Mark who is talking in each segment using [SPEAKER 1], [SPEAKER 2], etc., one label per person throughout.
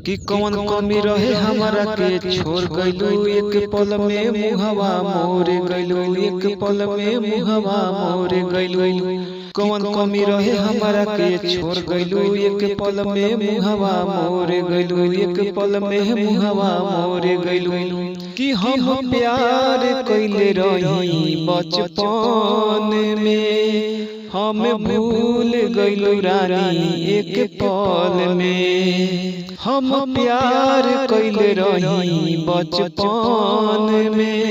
[SPEAKER 1] कि कौन कमी रहे हमारा के छोड़ गइलू एक पल में मुहवा मोर गइलू एक पल में मुहवा मोर गइलू। कौन कमी रहे हमारा के छोड़ गइलू एक पल में मुहवा मोर गइलू एक पल में मुहवा मोर गइलू। कि हम प्यार कइले रही बचपन में हम भूल गइलू रानी एक पल में। हम प्यार कइले रही बचपन में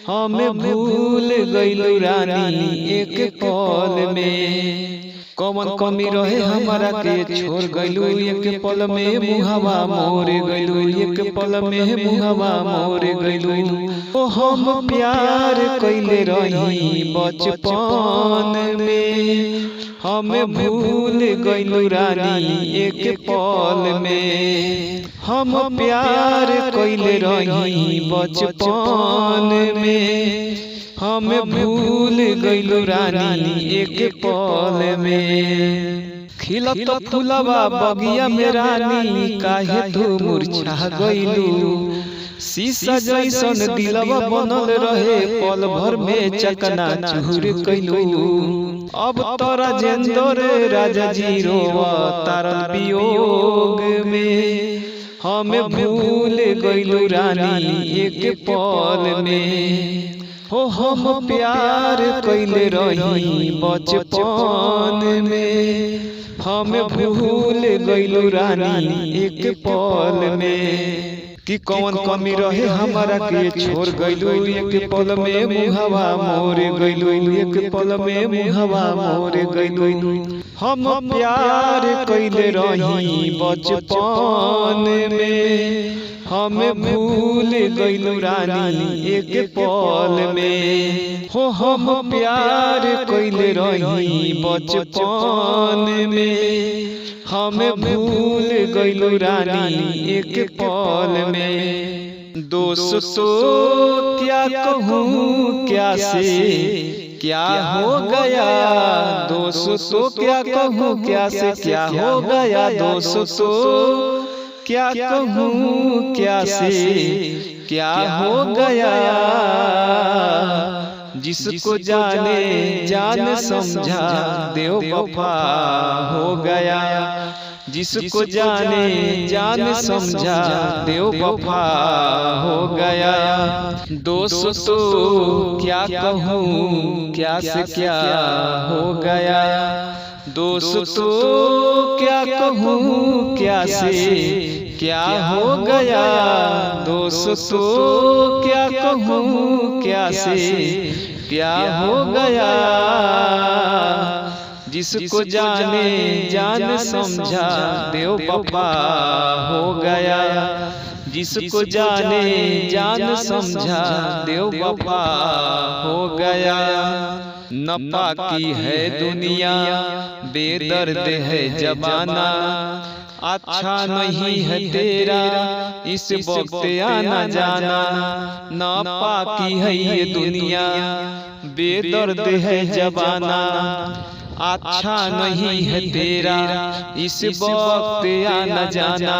[SPEAKER 1] हम भूल गइलू रानी एक पल में। कौन कमी रहे हमारा के छोड़ गइलू एक पल में मुहवा मोर गइलू एक पल में मुहवा मोर गइलू। ओ हम प्यार कइले रही बचपन में हम भूल गइलू रानी एक पल में। हम प्यार कइले रही बचपन में हम भूल गइलू रानी एक पल में। खिलत फुलवा बगिया में रानी काहे तू मुरझा गइलू। शीशा जैसन दिलवा बनल रहे पल भर में चकना चूर कइलू। अब तोरा जेंदर राजा जी रोवा तारल वियोग में हम भूल गइलू रानी एक पल में। हो हम प्यार कइले रही बचपन में हम भूल गइलू रानी एक पल में। कि कौन कमी रहे हमारा के छोड़ गइलू एक पल में मुहवा मोर गइलू एक पल में मुहवा मोर गइलू। हम प्यार कइले रही बचपन में हम भूल गइलू रानी एक पल में। हो हम प्यार कइले रही बचपन में हम भूल गइलू रानी एक पल में। दोस्तों क्या कहूँ क्या से क्या हो गया दोस्तों क्या कहूँ क्या से क्या हो गया दोस्तों क्या कहूँ क्या से क्या हो गया। जिसको जाने जान समझा बेवफा हो गया। जिसको जाने जान समझा बेवफा हो गया। दोस्तों क्या कहूँ क्या से क्या हो गया। दोस्तों क्या कहूँ क्या से क्या हो गया। दोस्तों क्या कहूँ क्या से क्या हो गया। जिसको जाने जान समझा बेवफा हो गया। जिसको जाने जान समझा बेवफा हो गया। नपा की है दुनिया बेदर्द है जमाना। अच्छा नहीं है तेरा इस वक्त आना जाना। नपा की है ये दुनिया बेदर्द है जमाना। अच्छा नहीं है तेरा इस वक्त आना जाना।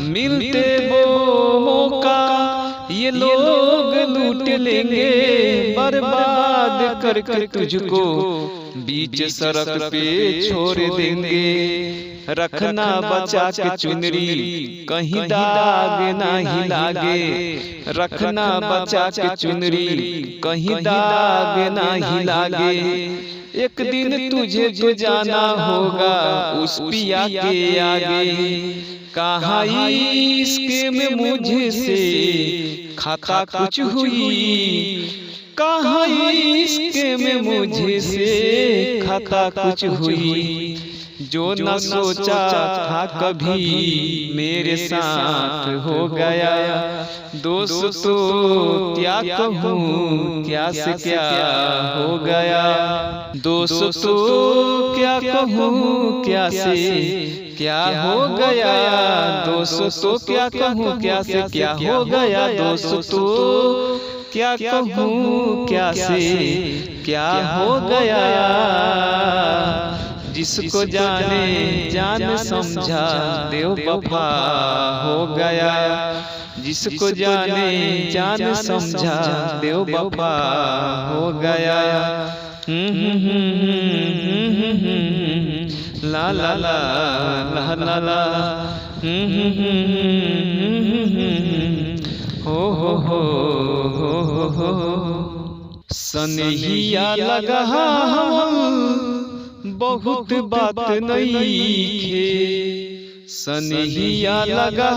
[SPEAKER 1] मिलते वो मौका ये लोग लूट लेंगे बर्बाद करके तुझको बीच सड़क पे छोड़ देंगे। रखना बचा के चुनरी कहीं दाग ना लागे। रखना बचा के चुनरी कहीं दाग ना लागे। एक दिन तुझे तो जाना होगा उस पिया के आगे। कहाँ इसके में मुझे से खाता कुछ हुई। कहाँ इसके में मुझे से खाता कुछ हुई। जो न सोचा था कभी मेरे साथ हो गया। दोस्तों क्या कहूँ क्या से क्या हो गया। दोस्तों क्या कहूँ क्या से क्या हो गया। दोस्तों क्या कहूँ क्या से क्या हो गया। दोस्तों क्या कहूँ क्या से क्या हो गया। जिसको जाने जान समझा बेवफा हो गया, जिसको जाने जान समझा बेवफा हो गया। ला ला ला ला ला ला हो सनहिया लगा बहुत बात नहीं खे, सनहिया लगा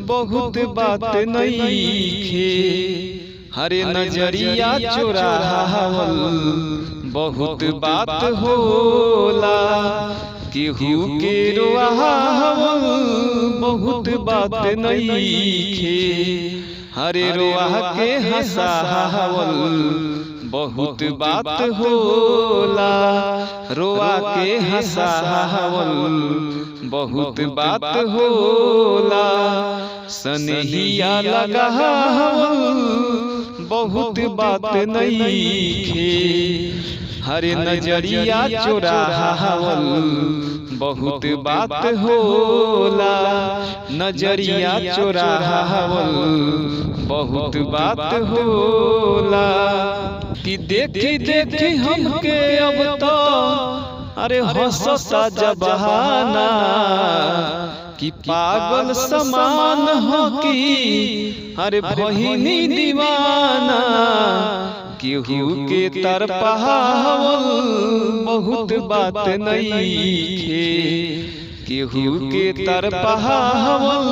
[SPEAKER 1] बहुत बात नहीं खे। हरे नजरिया चुरावल बहुत बात होला, केहू के रोआवल बहुत बात नहीं खे। हरे रोआ के हंसावल बहुत बात होला, रोआ के हंसावल बहुत बात होला। सनहिया लगावल बहुत बात नहीं खे, हरे नजरिया चुरावल बहुत बात होला, नजरिया चुरावल बहुत बात होला। कि देखी देखी हमके अब तो अरे हंसता जबाना, कि पागल समान हो कि अरे बहिनी दीवाना। केहू के तरपावल बहुत बात नहीं खे, केहू के तरपावल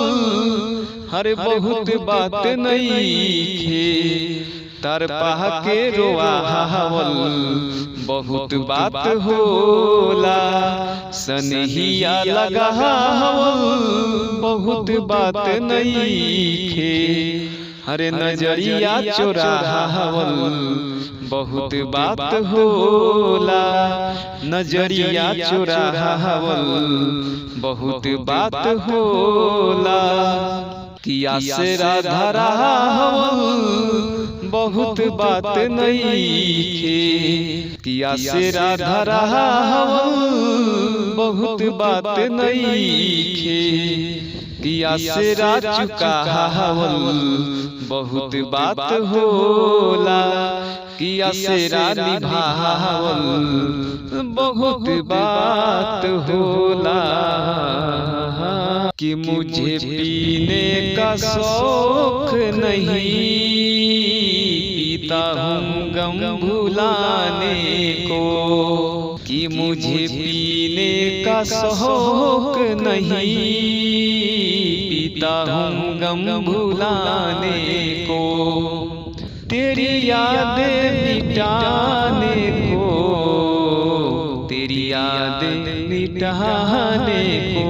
[SPEAKER 1] हरे बहुत बात नहीं खे। तरपा के रोआवल बहुत बात होला, सनहिया लगावल बहुत बात नहीं खे। हरे नजरिया चुरावल बहुत बात होला, नजरिया चुरावल बहुत बात होला। किया से राधा रावल बहुत बात नहीं खे, किया से राधा रावल बहुत बात नहीं खे। किया से रा चुकावल बहुत बात होला, किया से रा निभावल बहुत बात होला। कि मुझे पीने का शौक नहीं, पीता हूँ गम भुलाने को। कि मुझे पीने का शौक नहीं, पीता हूँ गम भुलाने को। तेरी यादें मिटाने को, तेरी यादें मिटाने को।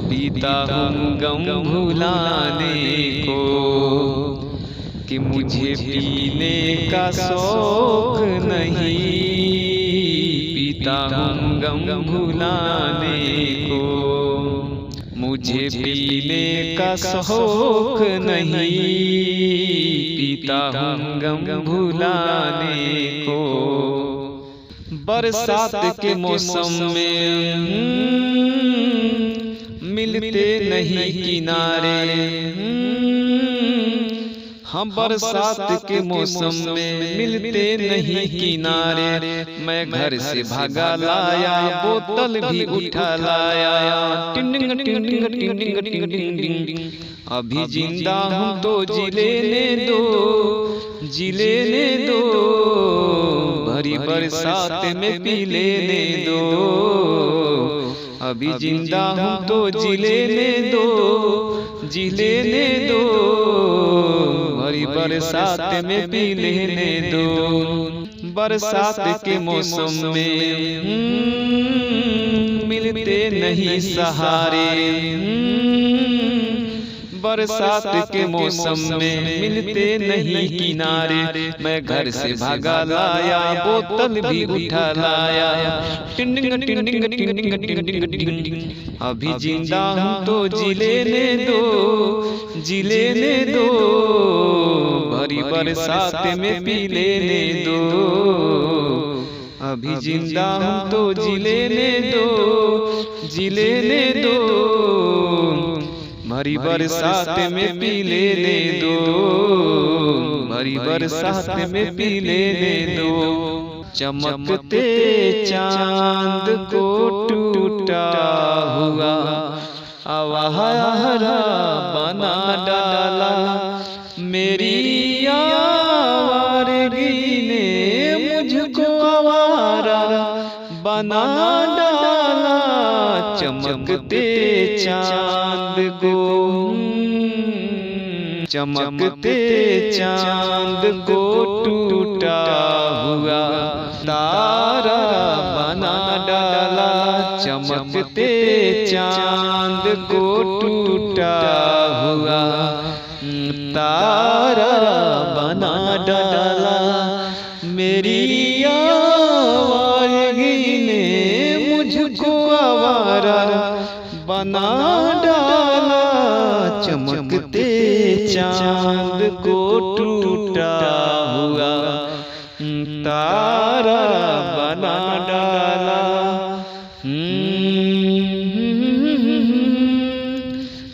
[SPEAKER 1] पीता हूँ गम भुलाने को। कि मुझे पीने का शौक नहीं, पीता हूँ गम भुलाने को। मुझे पीने का शौक नहीं, पीता हूँ गम भुलाने को। बरसात के मौसम में मिलते नहीं किनारे, हम बरसात के मौसम में मिलते नहीं किनारे। मैं घर से भागा लाया, बोतल भी उठा लाया। टिंडिंग टिंडिंग टिंडिंग टिंडिंग टिंडिंग। अभी जिंदा हूँ तो जी लेने दो, जी लेने दो। भरी बरसात में पी लेने दो। अभी जिंदा हूँ तो जी लेने दो, जी लेने दो। भरी बरसात में पी लेने दो। बरसात के मौसम में मिलते नहीं सहारे, बरसात के मौसम में मिलते नहीं किनारे। मैं घर से भागा लाया, बोतल भी उठा लाया। टिंडिंग टिंडिंग टिंडिंग टिंडिंग टिंडिंग। अभी जिंदा हूँ तो जी लेने दो, जी लेने दो। भरी बरसात में पी लेने दो। अभी जिंदा हूँ तो जी लेने दो, जी लेने दो, भरी बरसात में पी लेने दो, भरी बरसात में पी लेने दो। चमकते चांद को टूटा हुआ आवारा बना डाला, मेरी आवारगी ने मुझको आवारा बना डाला। चमकते चांद को, चमकते चांद को टूटा हुआ तारा बना डाला, चमकते चांद को टूटा हुआ तारा बना डाला, मेरी आवारगी ने मुझको आवारा बना डाला। चमकते चांद को टूटा हुआ तारा बना डाला।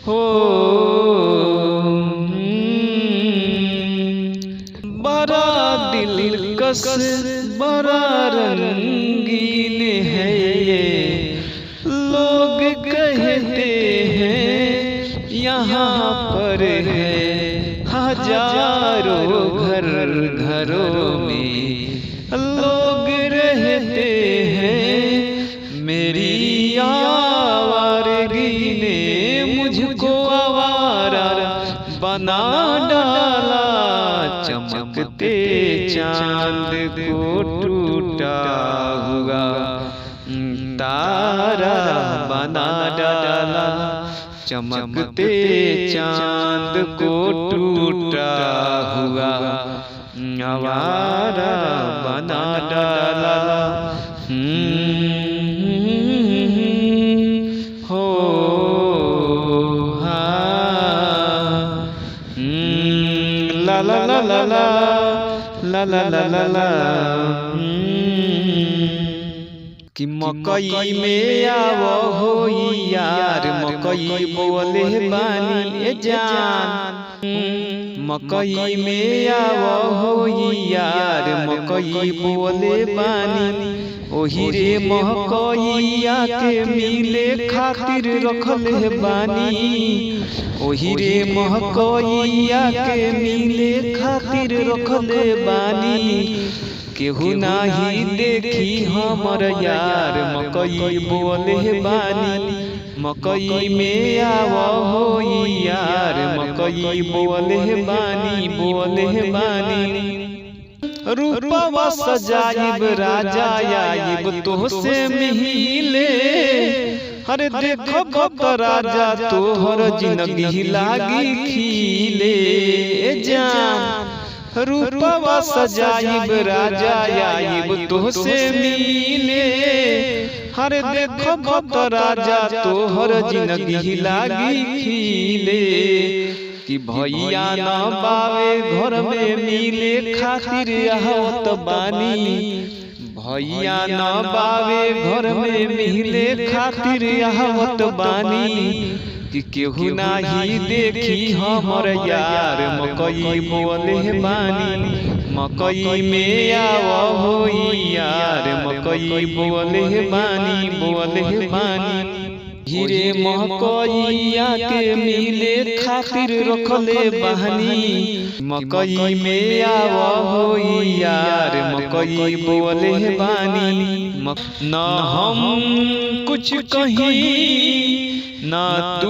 [SPEAKER 1] हो बड़ा दिलकश बड़ा रंगीन है ये, लोग कहते हैं यहाँ पर है हजारों घर, घरों में लोग रहते हैं, मेरी आवारगी ने मुझको आवारा बना डाला। चमकते चांद को टूटा हुआ तारा बना डाला, चमकते चांद को टूटा हुआ आवारा बना डाला। हो ला ला ला ला ला ला ला ला ला ला। कि मकई में आवो हो यार, मकई बोले बानी जान, मकई में आवो हो यार, मकई बोले बानी, ओही रे महकइया के मिले खातिर रखल है बानी, ओही रे महकइया के मिले खातिर रखल है बानी। केहू नाही देखी हमर यार, मकई बोले बानी, मकई में आवो हो यार, मकई बोले बानी, बोले बानी। रूपवा सजाइब राजा आइब तोहसे मिले, हरे देखो तो राजा तोहर जिंदगी लागी खिले जान। रूपवा सजाइब राजा आइब तोहसे मिले, हरे देखो तो राजा तोहर जिंदगी लागी खिले। कि भैया न बावे घर में मिले खातिर आवत बानी, भैया न बावे घर में मिले खातिर आवत बानी। कि केहू नाही देखी हमर यार, मकई बोले बानी, मकई में आवो हो यार, मकई बोले बानी, बोले बानी। हीरे मकइया के मिले खातिर रखले बहानी, मकई में आवो हो यार, मकई बोले बानी। न हम कुछ कहीं ना तू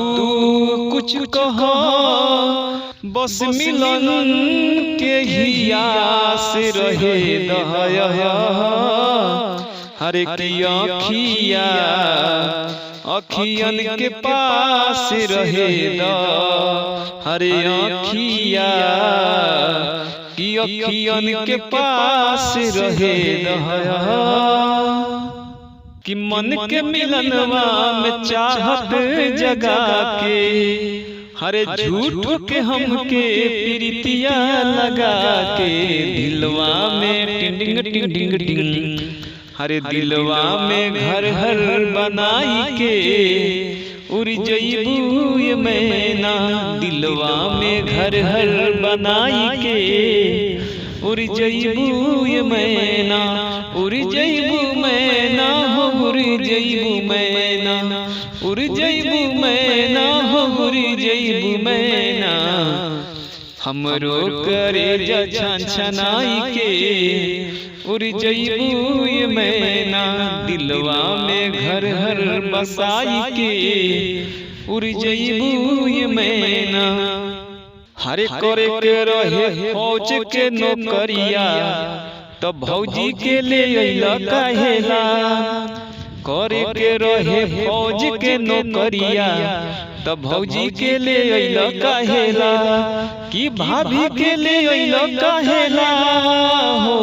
[SPEAKER 1] कुछ कहो, बस मिलन के ही आस रहे दया। हरे की अखिया अखियन के पास रहे दा, हरे अखिया की अखियन के पास रहे दा। कि मन के मिलनवा में चाहत जगा के, हरे झूठ के हमके प्रीतिया लगा के, दिलवा में टिंग टिंग टिंग टिंग, हरे दिलवा में घर हर बनाई के उड़ जइबू ये मैना, दिलवा में घर हर बनाई के उड़ जइबू ये मैना, उड़ जइबू मैना हो उड़ जइबू मैना, उड़ जइबू मैना हो उड़ जइबू मैना। हमरो करेजा छन छनाई के उड़ जइबू ये मैना, दिलवा में घर हर बसाई के उड़ जइबू ये मैना। हरे करे के रहे फौज के नौकरिया तो भौजी के ले अइला काहेला, करे के रहे फौज के नौकरिया तो भौजी के ले अइला काहेला, कि भाभी के ले अइला काहेला हो,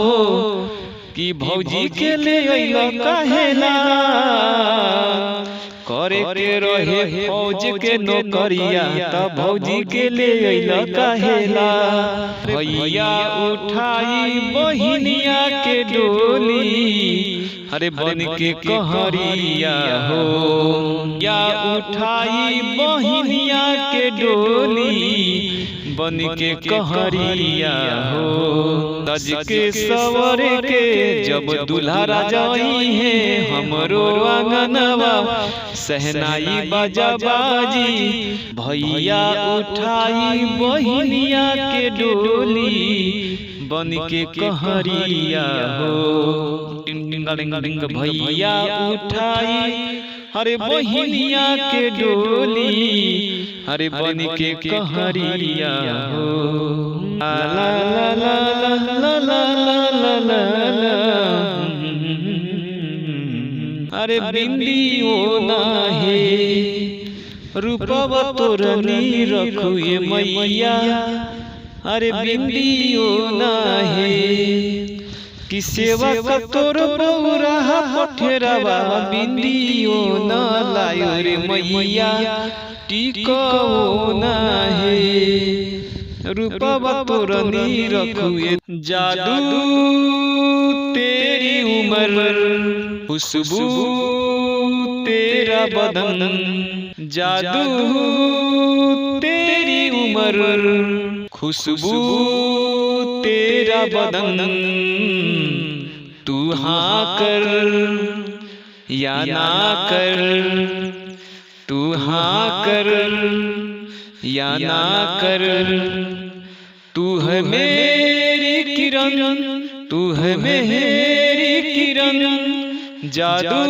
[SPEAKER 1] कि भौजी के ले अइला काहेला। करे के रहे फौज के नौकरिया तो भौजी के ले अइला काहेला। भैया उठाई बहिनिया के डोली, अरे बन के कहरिया हो, या उठाई बहिनिया के डोली बन के कहरिया हो। तज के सवर के जब दुल्हा राजाई है हमरो आंगनवा सहनाई बाजा बाजी, भैया उठाई बहिनिया के डोली बन के कहरिया हो। टिंग टिंग डिंग डिंग भैया उठाई हरे बहिनिया के डोली, हरे बन के कहरिया हो। ला ला ला ला ला ला ला ला, अरे बिंदियो नाहे रूपवा तोरनी रखुए मैया, अरे बिंदियो नाहे कि सेवा का तोर बौरा पठेरवा, बिंदियो ना लायो रे मैया टिको नाहे रूपवा तोरनी रखुए। जादू तेरी उम्र खुशबू तेरा बदन, जादू तेरी उम्र खुशबू तेरा बदन। तू हाँ कर या ना कर, तू हाँ कर या ना कर। तू है मेरी किरण, तू है मेरी किरण, जादू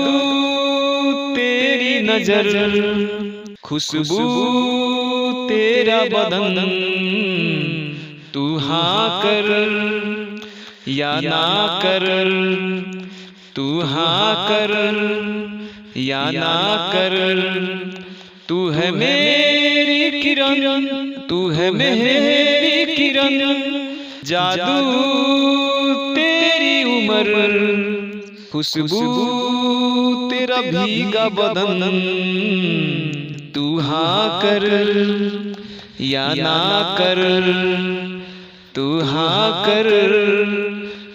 [SPEAKER 1] तेरी नजर खुशबू तेरा बदन। तू हाँ कर या ना कर, तू हाँ कर या ना कर। तू है मेरी किरण, तू है मेरी किरण, जादू तेरी उम्र खुशबू तेरा भीगा बदन। तू हाँ कर या ना कर, तू हाँ कर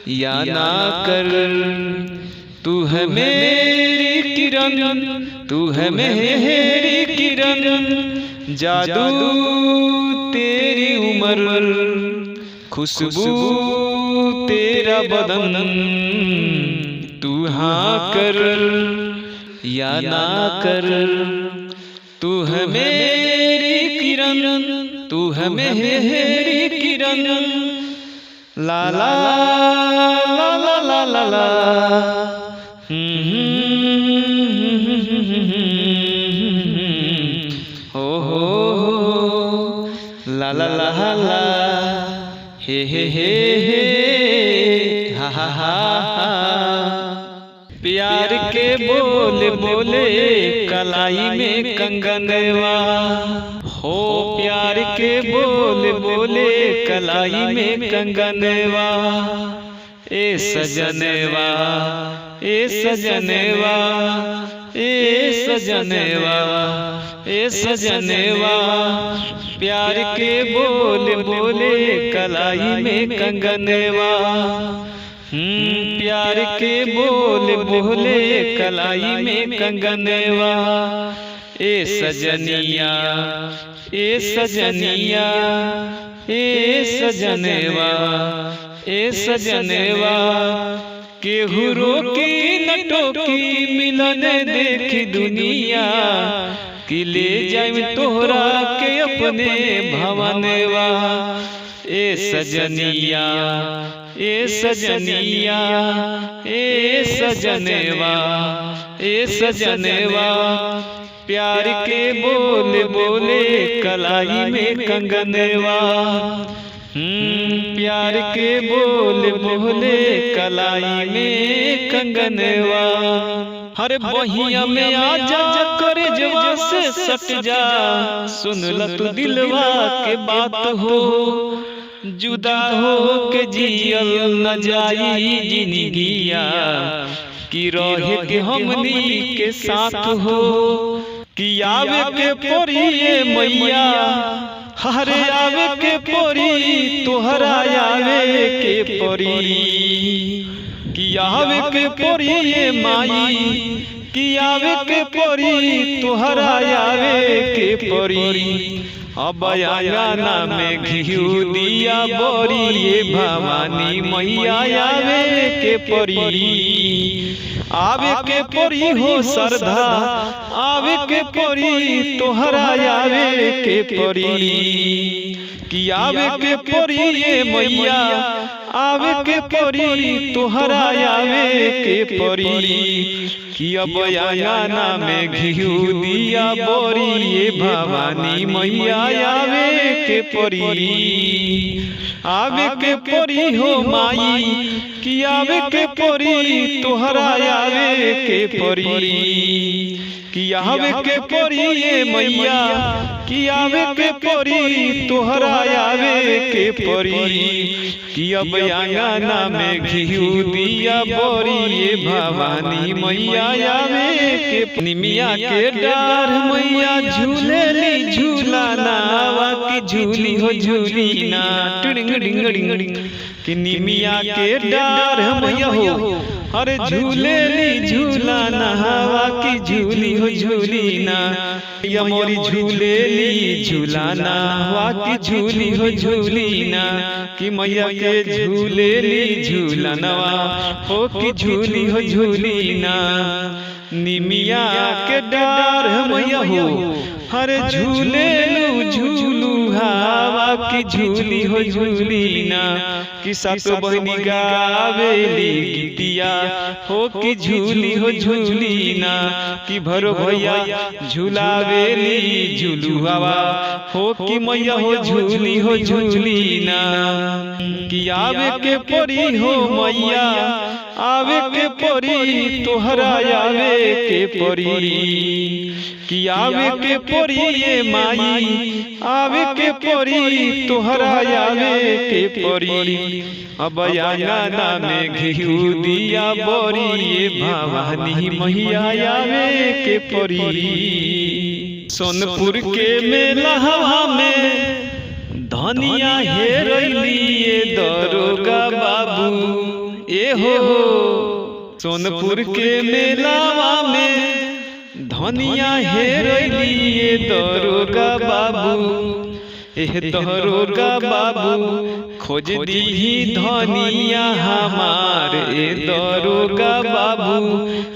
[SPEAKER 1] या ना कर। तू है मेरी किरण, तू है मेरी किरण, जादू तेरी उम्र खुशबू तेरा बदन। तू हाँ कर या ना कर। तू है मेरी किरण, तू है मेरी किरण। ला ला ला ला ला ला ला। हो ला ला ला ला, हे हा हा हा। प्यार के बोले बोले कलाई में कंगनवा, हो प्यार के बोले बोले कलाई में कंगनवा। ए सजनवा ए सजनवा ए सजनवा ए सजनवा। प्यार के बोले बोले कलाई में कंगनवा। प्यार के बोले बोले कलाई में कंगनवा, ए सजनिया ए सजनिया ए सजनवा ए सजनवा, केहू रोकी न टोकी मिलन देखी दुनिया, कि ले जाए तोहरा के अपने भवनवा, ए सजनिया ए सजनिया ए सजनवा ए सजनवा, प्यार के बोले बोले कलाई में कंगनवा, प्यार के बोले बोले कलाई में कंगनवा। हर बहिया में आ जा करे जवा से सट जा, सुन ल तू दिलवा के बात हो, जुदा हो के जियल न जाई जिंदगिया, कि रहे के हमनी के साथ हो, कि आवे के पोरिए मैया, हरे आवे के पोरी तोहरा आवे के पोरी, कि आवे के पोरिए माई, कि आवे के पोरी तोहरा आवे के पोरी, अब आंगना में घिउ दिया बोरी, ये भवानी मैया आवे के पोरी, आवे के पोरी हो सरधा, आवे के पोरी तोहरा आवे के पोरी, कि आवे के पोरी ये मैया, आवे के पोरी तोहरा आवे के पोरी, कि अब आंगना में घिउ दिया बोरी, ये भवानी मैया आवे के पोरी, आवे के पोरी हो माई, कि आवे के पोरी तोहरा आवे के पोरी, कि आवे के पोरी ये मैया, कि आवे के पोरी तोहरा आवे के पोरी, कि अब आंगना में घिउ दिया बोरी, ये भवानी मैया आवे के। निमिया के डार मैया झूलेली झूलाना, की झूली हो झूली ना टिंग डिंग डिंग, कि निमिया के डार मैया हो, अरे झूलेली झूलाना हवा की झूली हो झूली ना, या मोरी झूलेली झूलाना हवा की झूली हो झूली ना, कि मैया के झूलेली झूलानवा हो की झूली हो झूली ना, निमिया के डार मैया हो, हरे झूलेलू झूलू हवा की झूली हो झूली ना, कि सात बहनी गावेली गीतिया हो की झूली हो झूली ना, कि भरो भैया झूलावेली झूलू हवा हो की मैया हो झूली हो झूली ना, कि आवे के पोरी हो मैया, आवे के पोरी तोहरा आवे के पोरी, कि आवे के पोरी ये माई, आवे के पोरी तोहरा आवे के पोरी, अब आंगना में घिउ दिया बोरी, ये भवानी मैया आवे के पोरी। सोनपुर के मेला हवा में धनिया हेरैली ये दरोगा बाबू, ए हो सोनपुर के मेलावा में धनिया हेरैली ये दरोगा बाबू, एह दरोगा बाबू खोज दीही धनिया हमार, ए दरोगा बाबू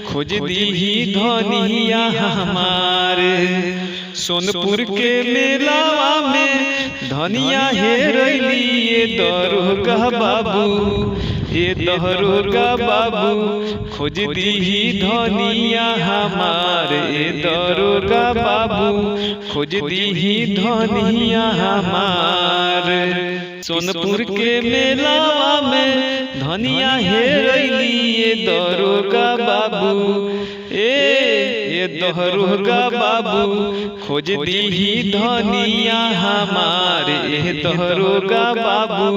[SPEAKER 1] खोज दीही धनिया हमार। सोनपुर के मेलावा में धनिया हेरैली ये दरोगा बाबू, ये दरोगा बाबू खोज दीही धनिया हमार, ये दरोगा बाबू खोज दीही धनिया हमार। सोनपुर के मेलावा में धनिया हेरैली ये दरोगा बाबू, ये दरोगा बाबू खोज दीही धनिया हमार, ये दरोगा बाबू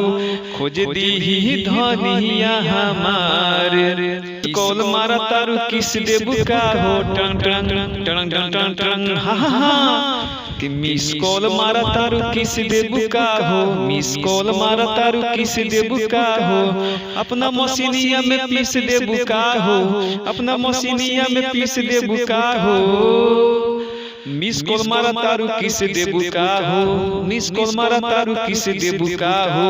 [SPEAKER 1] खोज दीही धनिया हमार। कॉल मारा तारू किस देबू का हो, टंग टंग टंग टंग टंग टंग, हा हा कि मिस कॉल मारा तारू किस देबू का हो, मिस कॉल मारा तारू किस देबू का हो, अपना मशीनिया में पीस देबू का हो, अपना मशीनिया में पीस देबू का हो। मिस कॉल मारा तारू किस देबू का हो, मिस कॉल मारा तारू किस देबू का हो,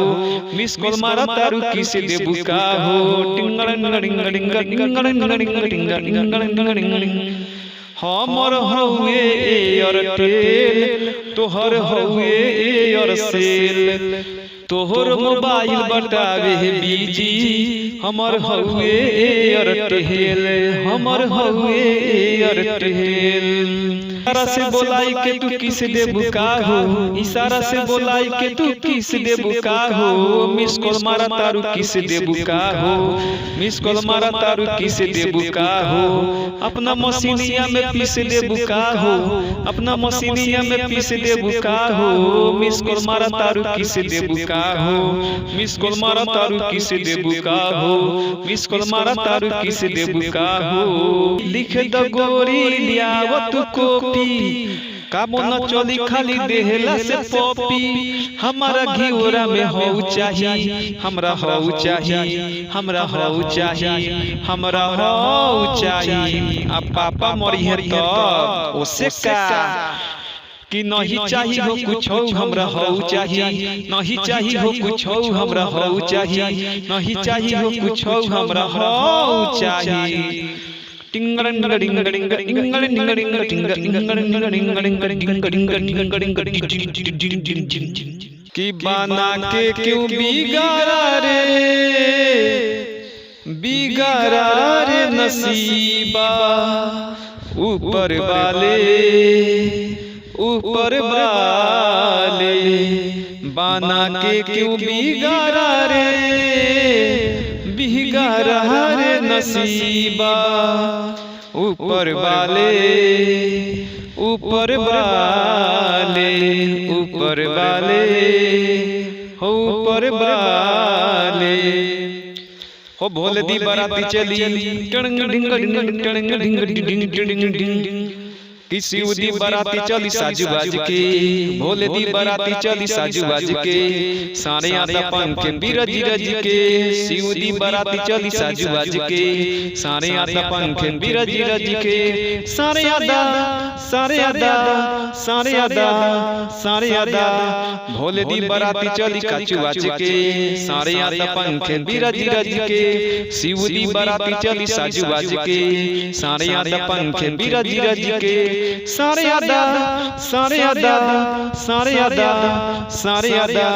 [SPEAKER 1] मिस कॉल मारा तारू किस देबू का हो। हमर हउए एयरटेल तोहर हउए एयरसेल, तोहर मोबाइल बतावे बीजी हमर हउए एयरटेल, हमर हउए एयरटेल। इशारा से बोलाई के तू किस देबू का हो, इशारा से बोलाई के तू किस देबू का हो। मिस कॉल मारा तारू किस देबू का हो, मिस कॉल मारा तारू किस देबू का हो, अपना मशीनिया में पीस देबू का हो, अपना मशीनिया में पीस देबू का हो। मिस कॉल मारा तारू किस देबू का हो, मिस कॉल मारा तारू किस देबू का हो, मिस कॉल मारा तारू किस देबू का हो। लिख द गोरी लियावत कॉपी, कामो न चली खाली देहला से पॉपी। हमारा घिओरा में हऊ चाहिए, हमरा हऊ चाहिए, हमरा हऊ चाहिए, हमरा हऊ चाहिए। अब पापा मरी है तो ओसे का कि नहीं चाहिए हो कुछ हो, हमरा हऊ चाहिए, नहीं चाहिए हो कुछ हो, हमरा हऊ चाहिए, नहीं चाहिए हो कुछ हो, हमरा हऊ चाहिए। कि बना के क्यों बिगाड़ा रे, बिगाड़ा रे नसीबा, ऊपर वाले ऊपर वाले। बना के क्यों बिगाड़ा रे, बिगाड़ा रे नसीबा, ऊपर वाले ऊपर वाले, ऊपर वाले हो ऊपर वाले हो। भोले दी बाराती चली किसी उदी बाराती चली साजू बाज के, भोले दी बाराती चली साजू बाज के, सारे आदा पंखे बिरज रज के। सिउदी बाराती चली साजू बाज के, सारे आदा पंखे बिरज रज के, सारे आदा सारे आदा सारे आदा सारे आदा। भोले दी बाराती चली काचू बाज के, सारे आदा पंखे बिरज रज के। सिउदी बाराती चली साजू बाज के, सारे आदा पंखे बिरज रज के, सारे आदा सारे आदा सारे आदा सारे आदा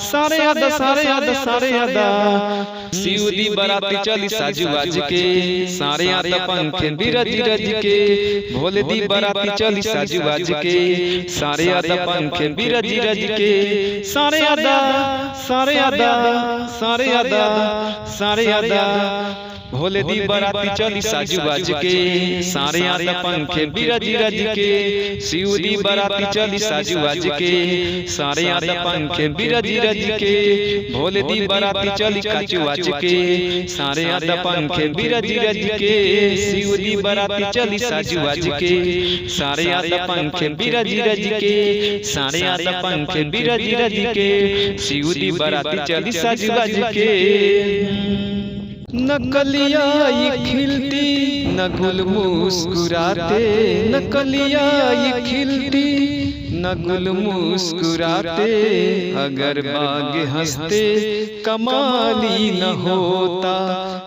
[SPEAKER 1] सारे आदा सारे आदा सारे आदा। सिउदी बाराती चली साजू बाज के, सारे आदा पंखे बिरज रज के। भोले दी बाराती चली साजू बाज के, सारे आदा पंखे बिरज रज के, सारे आदा सारे आदा सारे आदा सारे आदा। भोले दी बाराती चली साजू बाज के, सारे आदा पंखे बिरज रज के। सिउदी बाराती चली साजू बाज के, सारे आदा पंखे बिरज रज के। भोले दी बाराती चली काचू बाज के, सारे आदा पंखे बिरज रज के। सिउदी बाराती चली साजू बाज के, सारे आदा पंखे बिरज रज के, सारे आदा पंखे बिरज रज के। सिउदी बाराती चली साजू बाज के। नकलिया ये खिलती न गुल मुस्कुराते, नकलिया ये खिलती न गुल मुस्कुराते। अगर बाग हंसते कमाली न होता,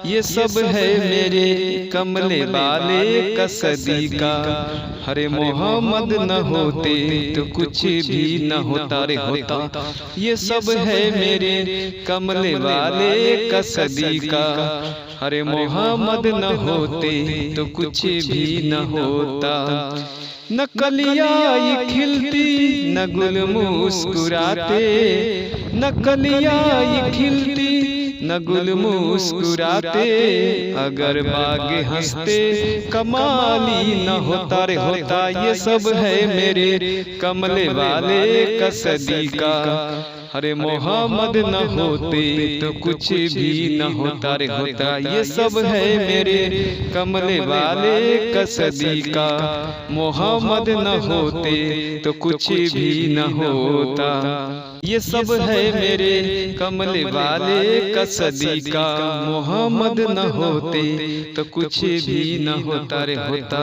[SPEAKER 1] ये सब है मेरे कमले वाले कसदी का। हरे मोहम्मद न होते तो कुछ भी न होता रे होता। ये सब है मेरे कमले वाले कसदी का। हरे मोहम्मद न होते तो कुछ भी न होता। नकलिया ये खिलती न गुल मुस्कुराते, नकलिया ये खिलती न गुल मुस्कुराते, अगर बागे हंसते कमाली न होता रे होता। ये सब है मेरे कमले वाले कसदी का। अरे मोहम्मद न होते तो कुछ भी न होता रे होता। ये सब है मेरे कमले वाले कसदी का। मोहम्मद न होते तो कुछ भी न होता। ये सब है मेरे कमले वाले कसदी का। मोहम्मद न होते तो कुछ भी न होता रे होता।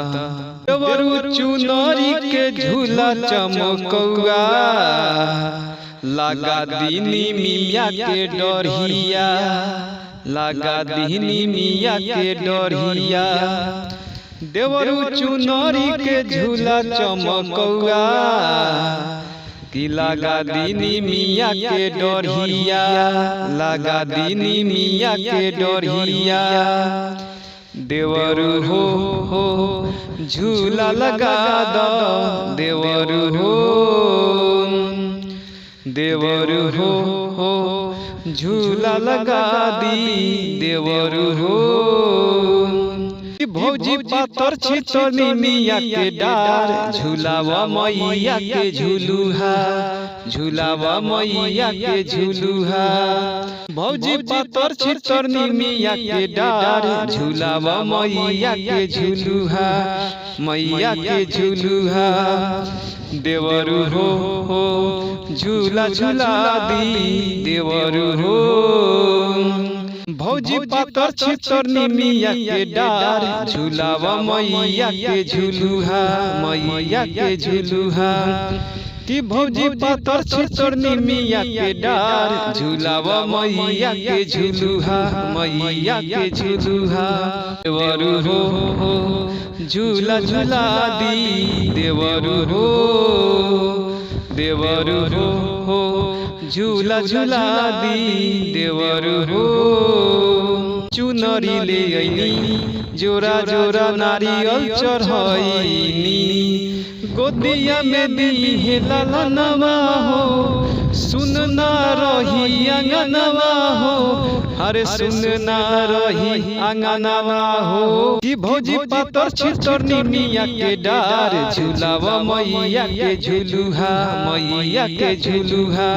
[SPEAKER 1] चुनरी के झूला चमकौआ, लगा दीनी मिया के डोरिया, लगा दीनी मिया के डोरिया। देवरू चुनरी के झूला चमकौआ, कि लगा दीनी मिया के डोरिया, लगा दीनी मिया के डोरिया। देवरू हो झूला लगा दो, देवरू हो, देवरू हो झूला लगा दी, देवरू हो। भौजी पातर छितनी मिया के डार, झूलावा मैया के झूलुहा, झूलावा मैया के झूलुहा। भौजी पातर छितनी मिया के डार, झूलावा मैया के झूलुहा, मैया के झूलुहा। देवरू हो झूला झूला दी, देवरू हो। भौजी पातर छितनी मिया के डार, झूलावा मैया के झूलुहा, मैया के झूलुहा। कि भौजी पातर छितनी मिया के डार, झूलावा मैया के झूलुहा, मैया के झूलुहा। देवरू हो झूला झूला दी, देवरू हो, देवरू हो झूला झूला दी, देवरू हो। चुनरी ले आईनी, जोरा जोरा नारियल चढ़ाईनी, गोदिया में दी ललनवा हो, सुन ना रही अंगनवा हो, अरे सुन ना रही अंगनवा हो। कि भौजी पातर छितनी मिया के डार, झूलावा मैया के झूलुहा, मैया के झूलुहा।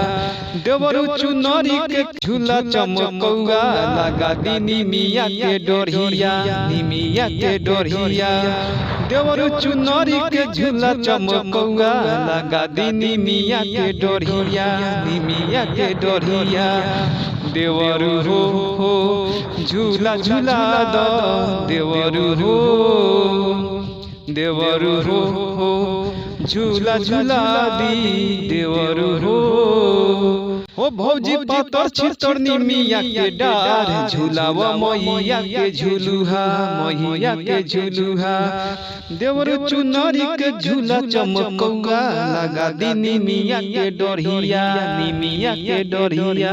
[SPEAKER 1] देवरू चुनरी के झूला चमकौआ, लगा दीनी मिया के डोरिया, मिया के डोरिया। देवरू चुनरी के झूला चमकौआ, लगा दीनी मिया के डोरिया, मिया के डोरिया। देवरू हो झूला झूला दो, देवरू हो, देवरू हो झूला झूला दी, देवरू हो। ओ भौजी पातर छितनी मिया के डार, झूलावा मैया के झूलुहा, मैया के झूलुहा। देवरू चुनरी के झूला चमकौआ, लगा दीनी मिया के डोरिया, मिया के डोरिया।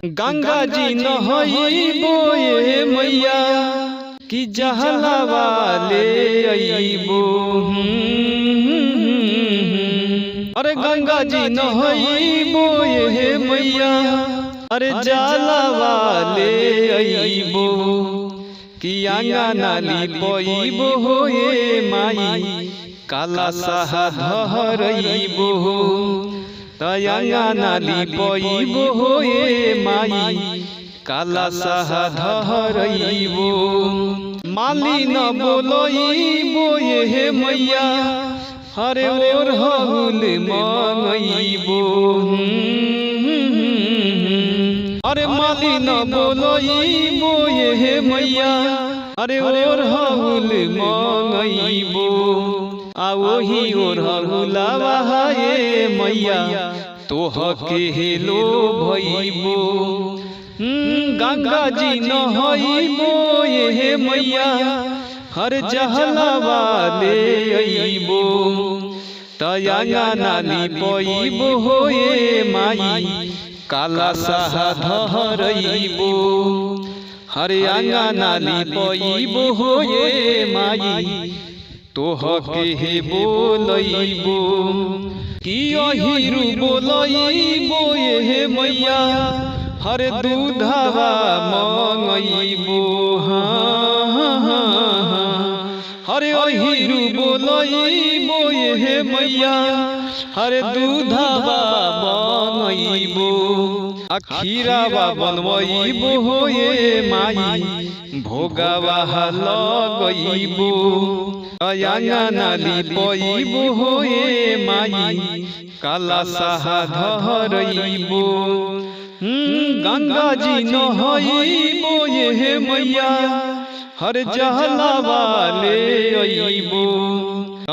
[SPEAKER 1] गंगा जी नहईबो ये मैया, कि जहलावा ले अईबो। अरे गंगा जी नहईबो ये मैया, अरे जहलावा ले अईबो। कि आंगा नाली पईबो हो ये माई, काला साहा धरईबो। तयांगा नाली पईबो हो ये माई, काला साहा धरईबो। माली न बोलईबो ये मैया, हरे ओर हहुल मंगईबो। अरे माली न बोलईबो ये मैया, अरे ओर हहुल मंगईबो। आ वही ओर हहुलावा ये मैया, तोह के हेलो भईबो। गंगा जी नहईबो ये मैया, हर जहलावा ले अईबो। तयांगा नाली पईबो हो ये माई, काला साहा धरईबो। हरियांगा नाली पईबो हो ये माई, तोह के हे बोलईबो। कि अहिरु बोलईबो ये मैया, हरे दूधवा मंगइबो हरे ओहिरू बोलइबो हे मैया हरे दूधवा मंगइबो खीरावा बनवइबो हो ये माई भोगावा लगइबो अयांगना लिपइबो हो ये माई काला साहा धरइबो गंगा जी नहइबो ये मैया हर जहलावा ले अइबो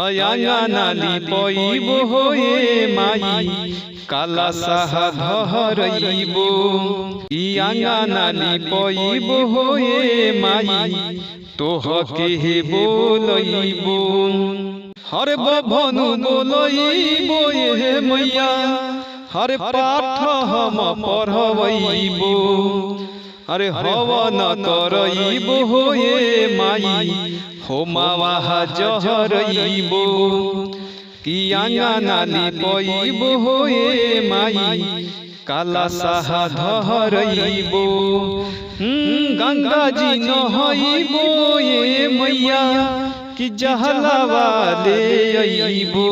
[SPEAKER 1] अयांगना लिपइबो हो ये माई काला साहा धरइबो इयांगना लिपइबो हो ये माई तोह के हे बोलइबो हर बभनु बोलइबो ये मैया हर पाठ हम पढ़वइबो अरे हवन करइबो हो ये माई होमावा जहरइबो कियांगना लिपइबो हो ये माई काला साहा धरइबो गंगा जी नहइबो ये मैया कि जहलावा ले अइबो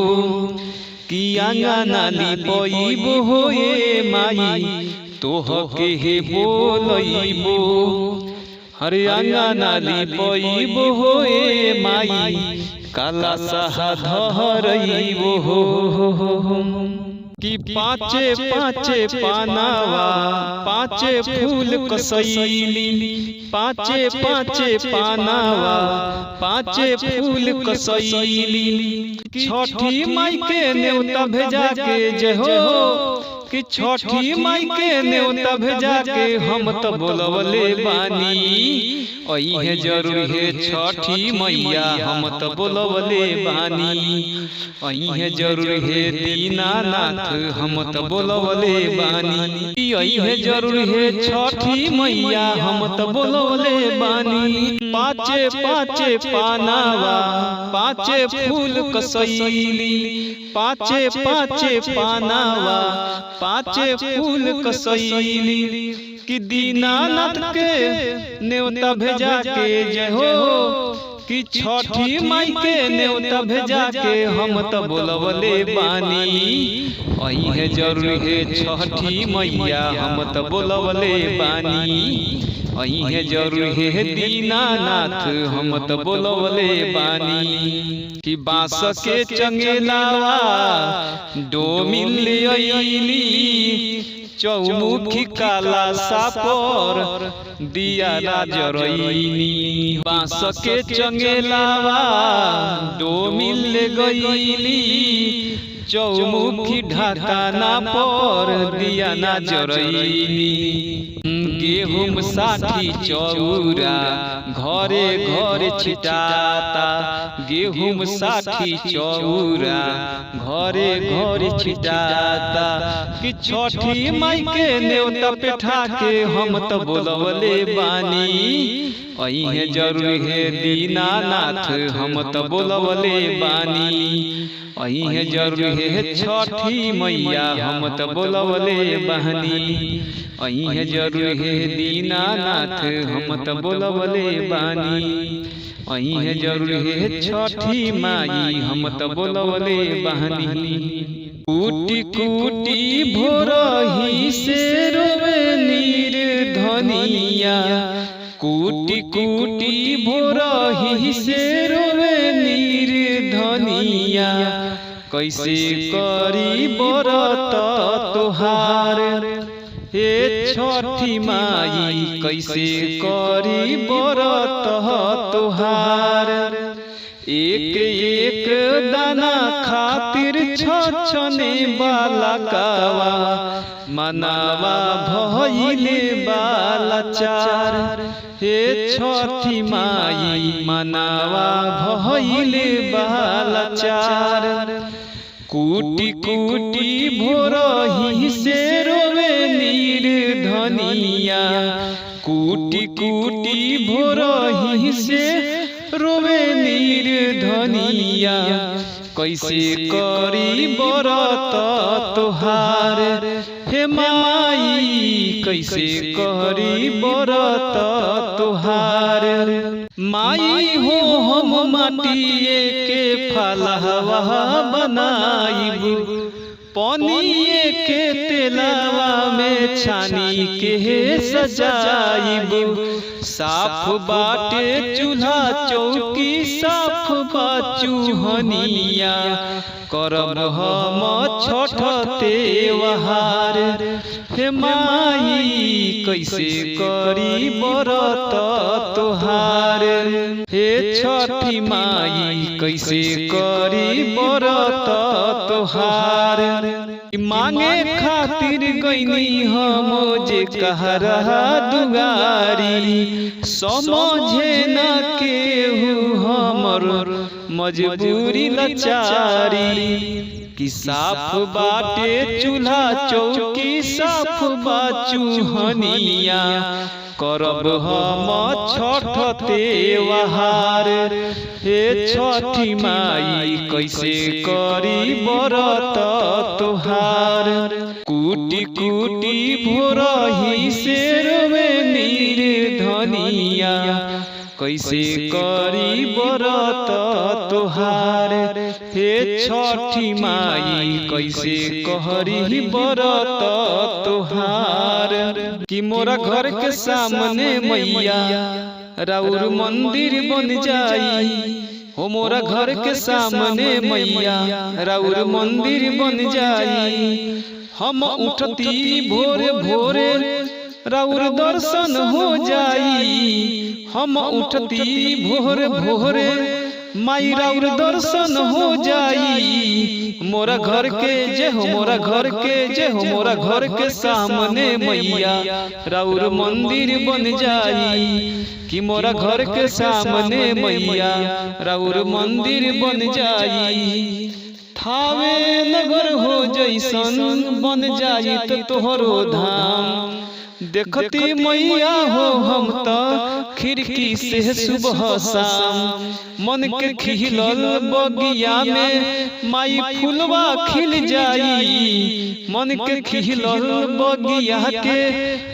[SPEAKER 1] कियांगना लिपइबो हो ये माई तोह के हे बोलइबो हरे अंगना लिपइबो हो ये माई काला साहा धरइबो कि पाँचे पाँचे पानावा पाँचे फूल कसैली पाँचे पाँचे पानावा पाँचे फूल कसैली छठी माई के न्योता भेजा के जय हो कि छठी माई के न्योता भेजा के हम तो बोलवले बानी अइहे जरूर है छठी मैया हम तो बोलवले बानी अइहे जरूर है दीनानाथ हम तो बोलवले बानी अइहे जरूर है छठी मैया हम तो बोलवले बानी पाँचे पाँचे पानावा पाँचे फूल कसैली पाँचे पाँचे पानावा पाँचे फूल कसैली कि दीनानाथ के न्योता भेजा के जय हो कि छठी माई के न्योता भेजा के हम तो बोलवले बानी अइहे जरूर है छठी मैया हम तो बोलवले बानी अइहे जरूर है दीनानाथ हम तो बोलवले बानी कि बांस के चंगेलावा डोमिल अइली चौमुखी काला सापर दिया जरइनी बांस के चंगेलावा डोमिल गइली चौमुखी ढाकाना पर दिया ना जरइनी गेहूं साठी चौरा घरे घरे छिटाता गेहूं साठी चौरा घरे घरे छिटाता कि छठी माई के न्योता पेठा के हम तो बोलवले बानी अइहे जरूर है दीनानाथ हम तो बोलवले बानी अइहे जरूर है छठी मैया हम तो बोलवले बानी अइहे जरूर है दीनानाथ हम तो बोलवले बानी अइहे जरूर है छठी माई हम तो बोलवले बानी कूटी कूटी भोरही से रोवे नीर धनिया कूटी कूटी भोरही से रोवे नीर धनिया कैसे करी बरत तोहार हे छठी माई कैसे करी बरत तोहार एक एक दाना खातिर छछने बाला कावा मनावा भइले बाला चार हे छठी माई मनावा भइले बाला चार कूटी कूटी भोरही से रोवे नीर धनिया कूटी कूटी भोरही से रोवे नीर धनिया कैसे करी बरत तोहार हे हे माई कैसे करी बरत तुहार। माई हो हम माटिए के फलहवा बनाइब, पनिए के तेलावा में छानी के सजाइब। साफ बाटे चूल्हा चौकी साफ बाचूहनिया, करब हम छठ त्योहार। हे माई कैसे करी बरत तुहार। हे छठी माई कैसे करी बरत तुहार। मांगे खातिर गईनी हम जे कहरा दुआरी, समझे न केहू हमर मजबूरी लाचारी। कि साफ बाटे चूल्हा चौकी साफ बाचूहनिया, करब हम छठ त्योहार। हे छठी माई कैसे करी बरत तुहार। कूटी कूटी भोरही से रोवे निर्धनिया, कैसे करी बरत तुहार। हे छठी माई कैसे कहरी बरत तुहार। कि मोरा घर के सामने मैया राउर मंदिर बन जाई, हो मोरा घर के सामने मैया राउर मंदिर बन जाई। हम उठती भोरे भोरे राउर दर्शन हो जाई। हम उठती भोरे भोरे माई राउर दर्शन हो जाई। मोरा घर के जे हो मोरा घर के जे हो मोरा घर के सामने मैया राउर मंदिर बन जाई। कि मोरा घर के सामने मैया राउर मंदिर बन जाई। थावे नगर हो जैसन बन जाई तो तोहरो धाम। देखती मैया हो हम तो खिड़की से सुबह शाम। मन के खिलल बगिया में माई फुलवा खिल जाई। मन के खिलल बगिया के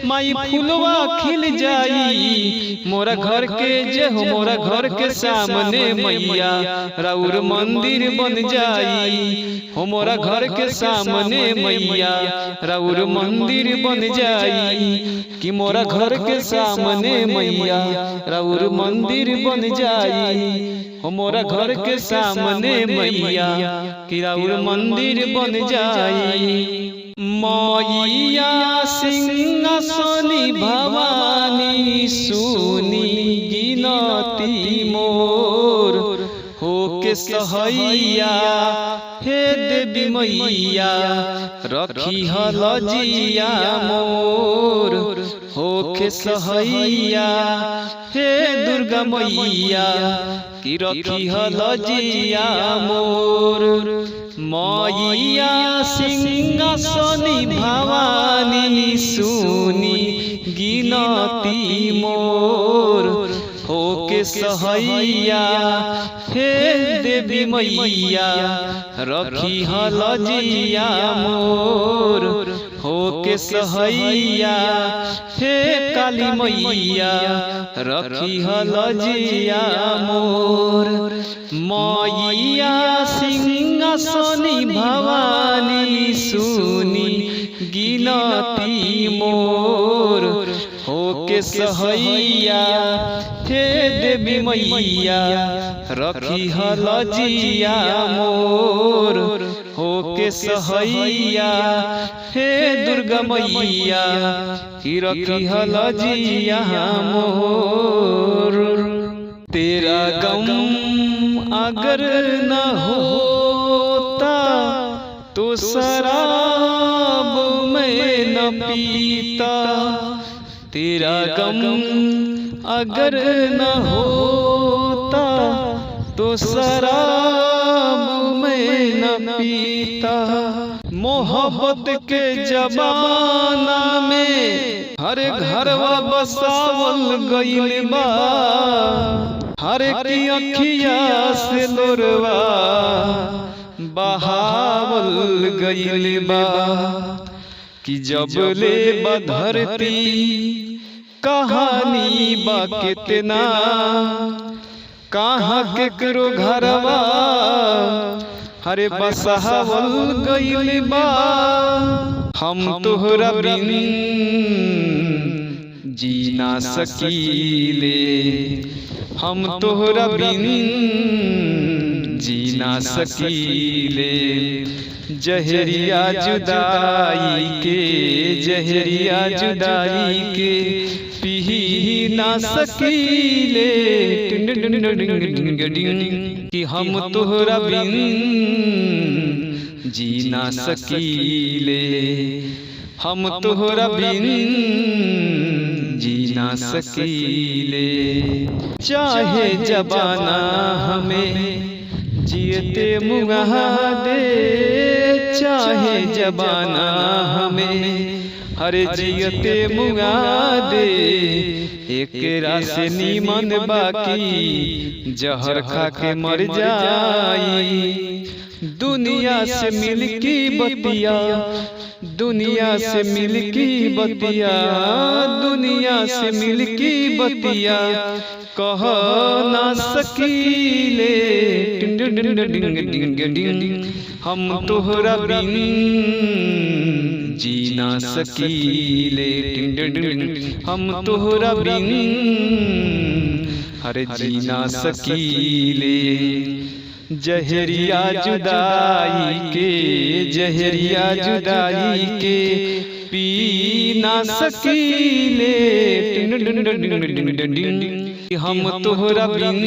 [SPEAKER 1] माई फुलवा खिल जाई। मोरा घर के जे हो मोरा घर के सामने मैया राउर मंदिर बन जाई। हो मोरा घर के सामने मैया राउर मंदिर बन जाई। कि मोरा घर के सामने मैया राउर मंदिर बन जाई। हो मोरा घर के सामने मैया कि राउर मंदिर बन जाई। मैया सिंहासनी भवानी सुनी गिनती मोर, हो के सहैया हे देवी मैया रखी लजिया मोर। हो के सहैया हे दुर्गा मैया कि रखी लजिया मोर। मैया सिंहासनी भवानी सुनी गिनती मोर, हो के सहैया हे देवी मैया रखी लजिया मोर। हो के सहैया हे काली मैया रखी लजिया मोर। मैया सिंहासनी भवानी सुनी गिनती मोर, हो के सहैया हे देवी मैया रखी लजिया मोर। हो के सहैया हे दुर्गा मैया कि रखी लजिया मोर। तेरा गम अगर न होता तो शराब मैं न पीता। तेरा गम अगर न होता तो शराब मैं न पीता। मोहब्बत के जमाना में हर घरवा बसावल गइल बा। हर की अखिया से लोरवा बहावल गइल बा। कि जब ले बधरती कहानी बा कितना कहाँ केकरो घरवा हरे बसहावल गइल बा। हम तोहरा बिन जी ना सकीले, हम तोहरा बिन जी ना सकीले। जहरिया जुदाई के, जहरिया जुदाई के पी ना सकीले कि हम तोहरा बिन जी ना सकीले, हम तोहरा बिन जी ना सकीले। चाहे जबाना हमें जियते मुआ दे, चाहे जबाना हमें हरे जियते मुआ दे। एक रासे नीमन बाकी जहर खा के मर जाई। दुनिया से मिल की बतिया, दुनिया से मिल की बतिया, दुनिया से मिल की बतिया कह ना सकीले। हम तोहरा बिन जी ना सकीले, हम तोहरा बिन हरे जी ना सकीले। जहरिया जुदाई के, जहरिया जुदाई के पी ना सकीले। हम तोहरा बिन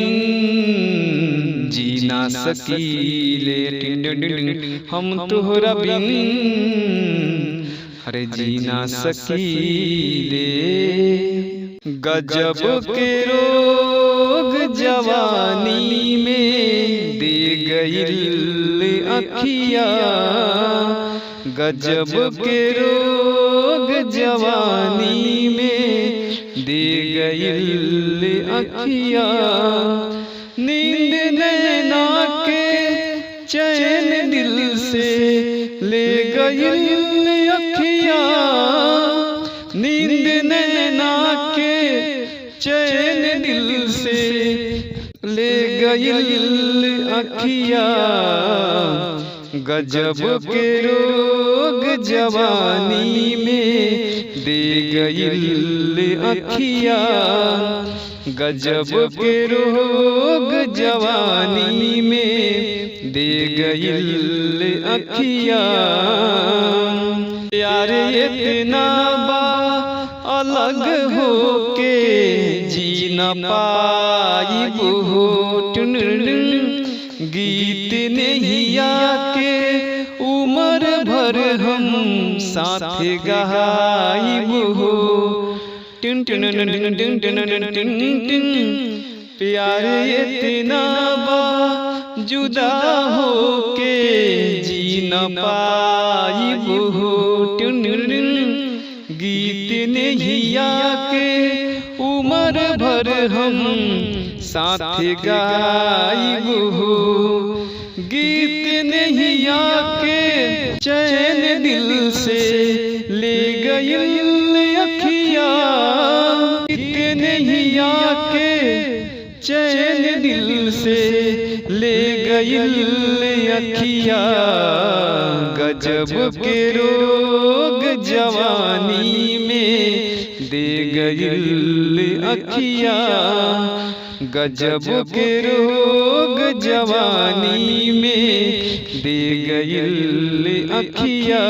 [SPEAKER 1] जी ना सकीले, हम तोहरा बिन हरे जी ना सकीले। गजब के रोग जवानी में दे गइल अखिया, गजब के रोग जवानी में दे गइल अखिया। नींद नैना के चैन दिल से ले गइल अखिया, नींद नैना के चैन दिल से ले गइल अखिया। गजब के रोग जवानी में दे गइल अखिया, गजब के रोग जवानी में दे गइल अखिया। प्यार इतना बा अलग हो के जी न पाइबो हो। गीत नैया के उम्र भर हम साथ गाइबो हो। प्यार इतना बा जुदा हो के जी न पाइबो हो। गीत नैया के उम्र भर हम साथ गाइबो हो। गीत नैया के चैन दिल से ले गइल अखिया, गीत नैया के चैन दिल से ले गइल अखिया। गजब के रोग जवानी में दे गइल अखिया, गजब के रोग जवानी में दे गइल अखिया।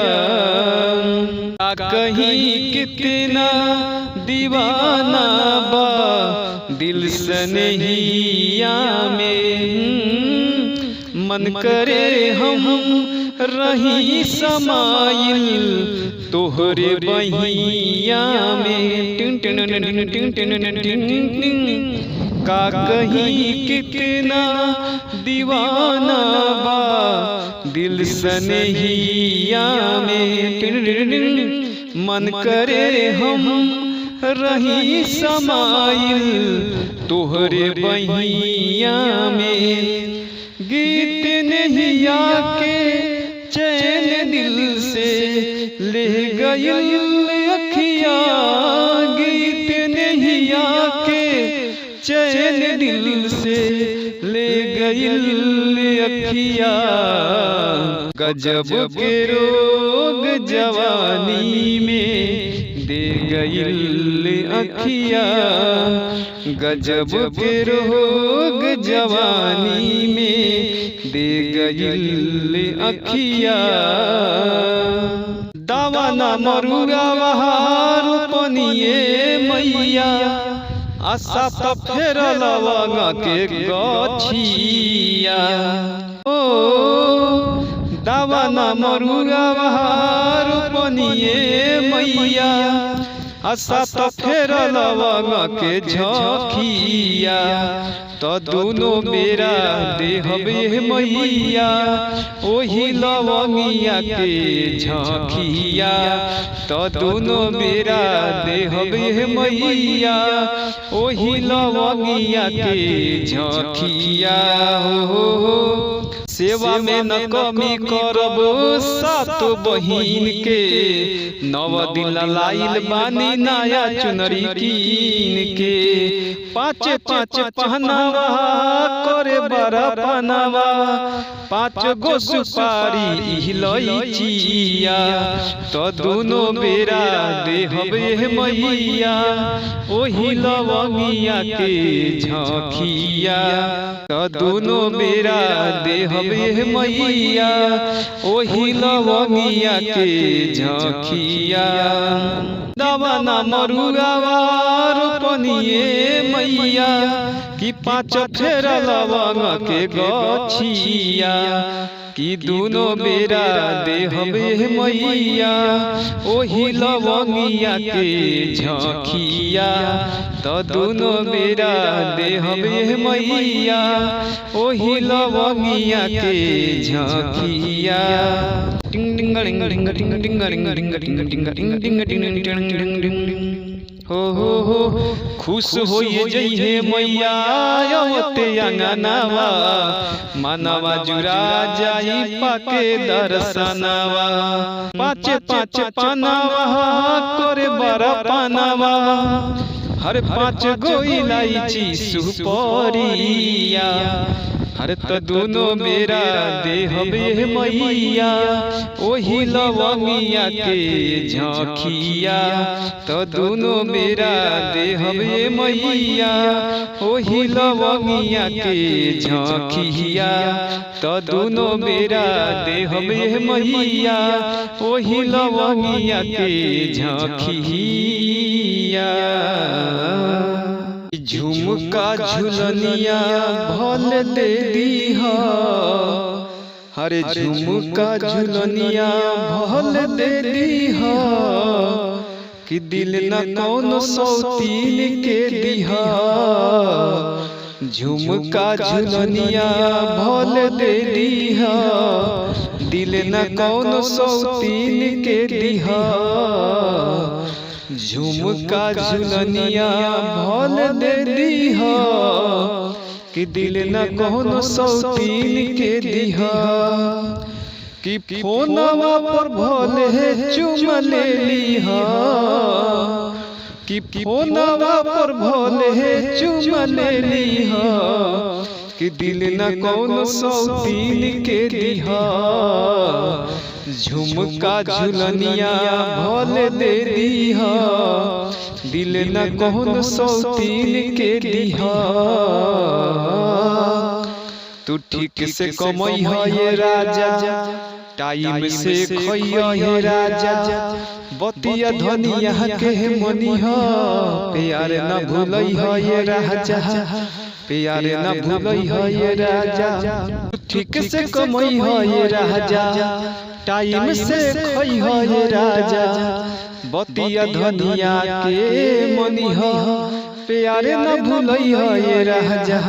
[SPEAKER 1] कहीं कितना दीवाना बा दिल सनहिया में। मन करे हम रही समाइल तोहरे बहिया में। का कहीं कितना दीवाना बा दिल सनहिया में। मन करे हम रही समाइल तोहरे बहिया में। गीत नैया के चैन दिल से ले गइल अखिया गीत नहिया के चैन दिल से ले गइल अखिया गजब के रोग जवानी में दे गइल अखिया गजब के रोग जवानी में दे गइल अखिया दावा ना मरुआ रूपनिए मैया आशा तो फेर लवंगा के गछिया ओ दावा ना मरुआ रूपनिए मैया आशा तो फेर लवंगा के झखिया तो दोनों बेरा देहबे मैया ओही लवंगिया के झखिया तो दोनों बेरा देहबे मैया ओही लवंगिया के झखिया हो सेवा में न कमी करब सात बहिन के नव दिन लाइल बानी नया चुनरी कीन के पाँच पाँच पहनावा करे बड़ा पहनावा पाँच गो सुपारी इलायचिया तो दोनों बेरा देहबे मैया ओही लवंगिया के झखिया तो दोनों बेरा देहबे मैया ओही लवंगिया के झखिया दावा ना मरुआ रूपनिए मैया कि पाँच फेर लवंग के गछिया कि दोनों बेरा देहबे मैया ओही लवंगिया के झखिया तो दोनों बेरा देहबे मैया ओही लवंगिया के झखिया टिंग टिंग टिंग टिंग टिंग टिंग टिंग टिंग टिंग टिंग टिंग टिंग टिंग टिंग हो खुश होइए जइहे मैया आवते अंगनावा मानवा जुरा जाई पाके दर्शनवा पाँच पाँच पनावा करे बड़ा पनावा हर पाँच गो इलायची सुपारिया हर तो दोनों बेरा देहबे मैया ओही लवंगिया के झखिया तो दोनों बेरा देहबे मैया ओही लवंगिया के झखिया तो दोनों बेरा देहबे मैया ओही लवंगिया के झखिया झुमका झुलनिया भल दे दीहा हरे झुमका झुलनिया भल दे दीहा कि दिल न कौन सौतीन के दीहा झुमका झुलनिया भल दे दीहा दिल न कौन सौतीन के दीहा झुमका झुलनिया भल दे दीहा कि दिल न कौन सौतीन के दीहा कि फोनवा पर भले चुम ले लीहा कि फोनवा पर भले चुम ले लीहा कि दिल न कौन सौतीन के दीहा झुमका झुलनिया भल दे दीहा दिल न कौन सौतीन के दीहा तू ठीक से कमई है राजा टाइम से खइया है राजा बतिया धनिया के मनिहा प्यार न भूलई है राजा प्यार न भूलई है राजा ठीक से कमई है राजा टाइम से खई है राजा बतिया धनिया के मनिहा प्यार न भूलई है राजा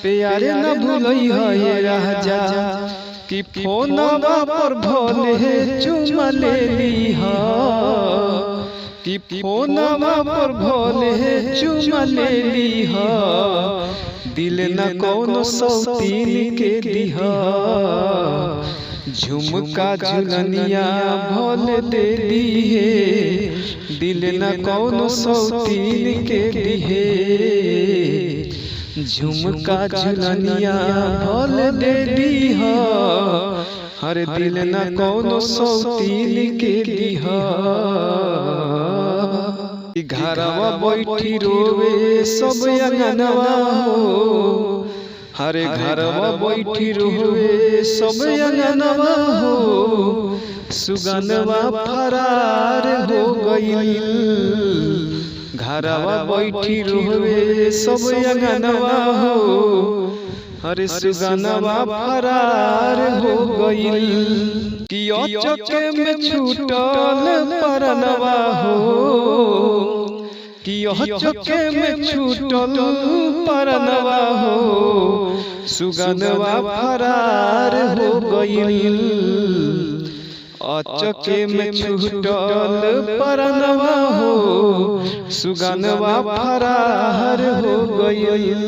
[SPEAKER 1] प्यार न भूलई है राजा कि फोनवा पर भले चुम ले लीहा कि फोनवा पर भले चुम ले लीहा दिल न कौन सौतीन के दीहा झुमका झुलनिया भोल दे दिहे, दिल न कौनो सौतीन के दिहे। झुमका झुलनिया भोल दे दीहा, हर दिल न कौनो सौतीन के दिहा। घरवा बैठी रोवे सब अंगनवा हो, हरे घरवा बैठी रोवे सब अंगनवा हो। सुगनवा फरार हो गइल, घरवा बैठी रोवे सब अंगनवा हो। हरे सुगनवा फरार हो गइल, कियो चके में छूटल परनवा हो। कियो चके में छूटल परनवा हो, सुगनवा फरार हो गइल। अचके में छूटल परनवा हो, सुगनवा फरार हो गइल।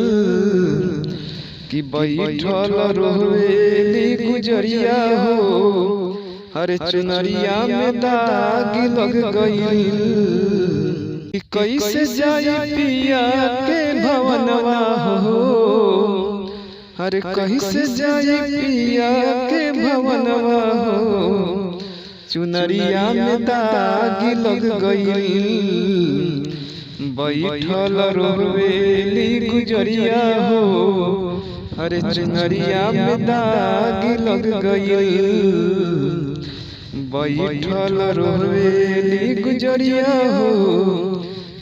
[SPEAKER 1] कि बैठल रोवेली गुजरिया हो, हरे चुनरिया में दाग लग गइल। कि कैसे जाई पिया के भवनवा हो, हरे कैसे जाई पिया के भवनवा हो। चुनरिया में दाग लग गइल, बैठल रोवेली गुजरिया हो। हरे चुनरिया में दाग लग गइल, बैठल रोवेली गुजरिया हो।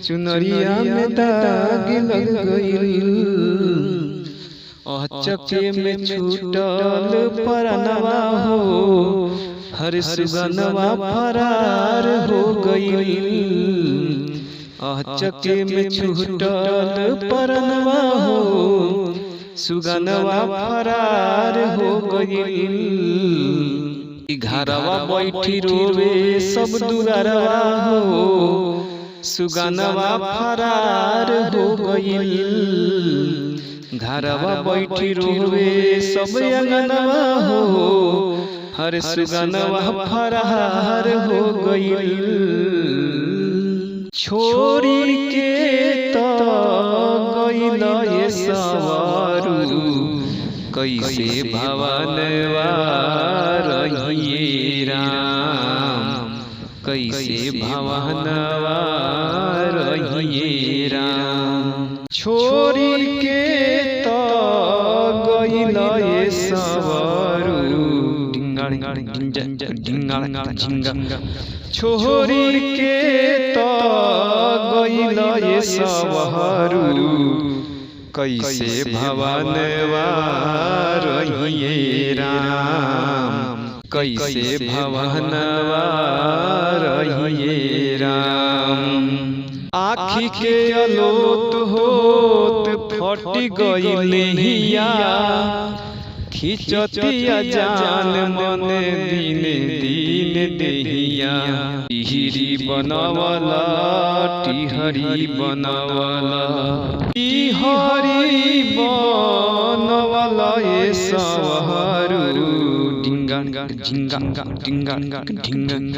[SPEAKER 1] चुनरिया में दाग लग गइल। अचके में छूटल परनवा हो, हरे सुगनवा फरार हो गइल। अचके में छूटल परनवा हो, सुगनवा फरार हो गइल। घरवा बैठी रोवे सब दुआरवा हो, सुगनवा फरार हो गइल। घरवा बैठी रोवे सब अंगनवा हो, हर सुगनवा फरार हो गइल। छोड़ी के तो गइल ये सवारू, कैसे भवनवा रहिए राम। कैसे भवनवा रहिए राम। छोड़ी के तो गइल ये सवारू, छोड़ी के तो गइल ये सवारू। कैसे भवनवा रहिए राम। कैसे भवनवा रहिए राम। आँखी के अलोत होत फटी गइल नहिया, खिचतिया जान मन दिन दिन देहिया। टिहरी बनवला टिहरी बनवला, टिहरी बनवला ये सवारू। ढिंगा ढिंगा ढिंगा ढिंगा,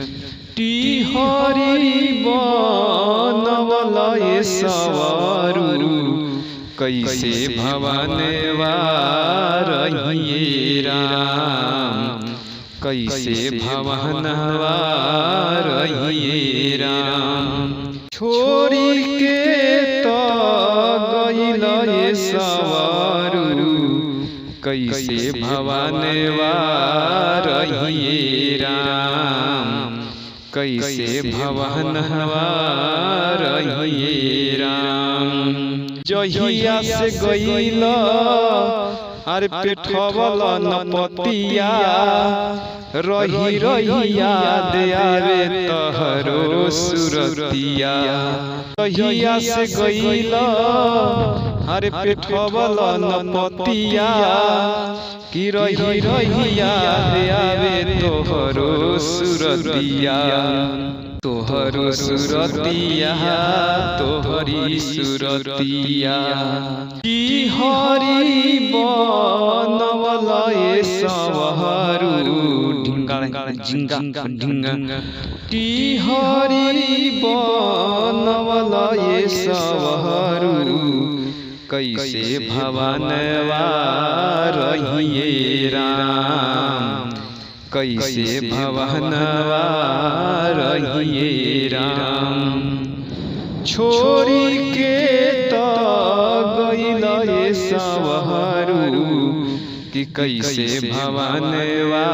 [SPEAKER 1] टिहरी बनवला ये सवारू। कैसे भवनवा रहिए राम। कैसे भवनवा रहिए राम। छोड़ी के तो गइल ये सवारू। कैसे भवनवा रहिए राम। कैसे भवनवा रहिए राम। जहिया से गइल अरे पेठवल नपतिया, रही रही याद आवे तहरो सुरतिया। जहिया से गइल अरे पेठवल नपतिया, कि रही रही याद आवे तोहरो सुरतिया। तोहरो सुरतिया तोहरी सुरतिया। टिहरी बनवला ये सवारू। जिंगा ढिंगा की हरी बनवला ये सवहरू कैसे भवनवा रहिए राम कैसे भवनवा रहिए राम छोरी के तो गइला ये सवहरू कि कैसे भवनवा